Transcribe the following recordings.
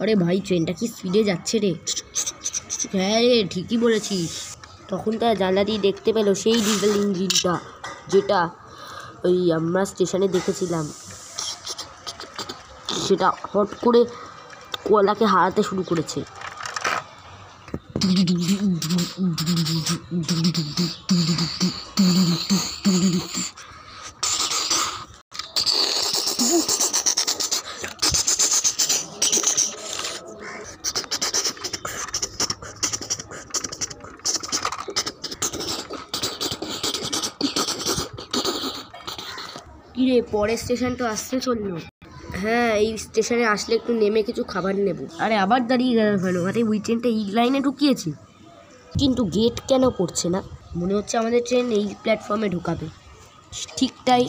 আরে ভাই ট্রেনটা কি স্পিডে যাচ্ছে রে? হ্যাঁ রে, ঠিকই বলেছিস। তখন তার জানলা দিয়ে দেখতে পেল সেই ডিজেল ইঞ্জিনটা, যেটা ওই আমরা স্টেশনে দেখেছিলাম, সেটা হট করে কয়লাকে হারাতে শুরু করেছে। কিরে, পরের স্টেশন তো আসতে চললো। হ্যাঁ, এই স্টেশনে আসলে একটু নেমে কিছু খাবার নেব। আরে আবার দাঁড়িয়ে গেল কেন? আরে ওই ট্রেনটা এই লাইনে ঢুকিয়েছি, কিন্তু গেট কেন পড়ছে না? মনে হচ্ছে আমাদের ট্রেন এই প্ল্যাটফর্মে ঢুকাবে। ঠিক তাই।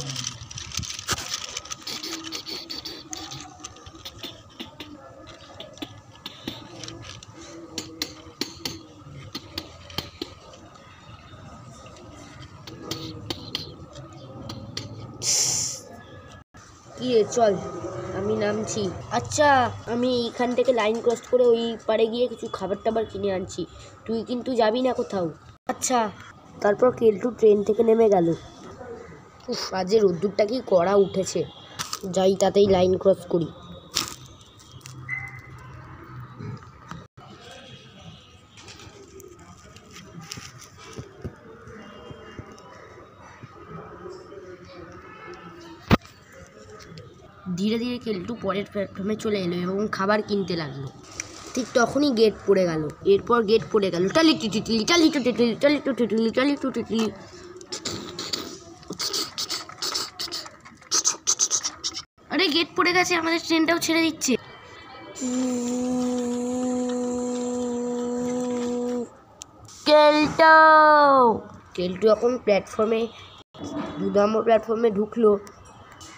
কিরে চল, আমি নামছি। আচ্ছা, আমি এইখান থেকে লাইন ক্রস করে ওই পারে গিয়ে কিছু খাবার টাবার কিনে আনছি, তুই কিন্তু যাবি না কোথাও। আচ্ছা। তারপর কেলটু ট্রেন থেকে নেমে গেল। উফ, আজকে রোদ্দুরটা কি কড়া উঠেছে। যাই তাতেই লাইন ক্রস করি। ধীরে ধীরে কেলটু পরের প্ল্যাটফর্মে চলে এলো এবং খাবার কিনতে লাগলো। ঠিক তখনই গেট পড়ে গেল। এরপর গেট পড়ে গেল। টালি টিটিলি টালি টুটিলি টালি টুটিলি টালি টুটিলি। আরে গেট পড়ে গেছে, আমাদের ট্রেনটাও ছেড়ে দিচ্ছে। কেলটু এখন প্ল্যাটফর্মে 2 নম্বর প্ল্যাটফর্মে ঢুকলো।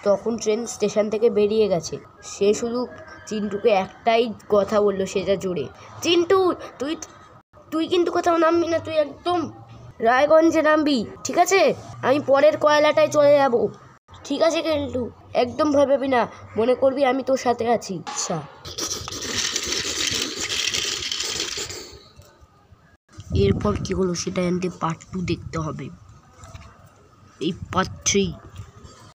তখন ট্রেন স্টেশন থেকে বেরিয়ে গেছে। সে শুধু চিন্টুকে একটাই কথা বললো, সেটা জোরে, চিন্টু তুই তুই কিন্তু কোথাও নামবি না, তুই একদম রায়গঞ্জে নামবি, ঠিক আছে? আমি পরের কয়লাটায় চলে যাব। ঠিক আছে কেলটু, একদম ভয় পাবি না, মনে করবি আমি তোর সাথে আছি। আচ্ছা। এরপর কি হলো সেটা জানতে পার্ট 2 দেখতে হবে। এই পার্ট 3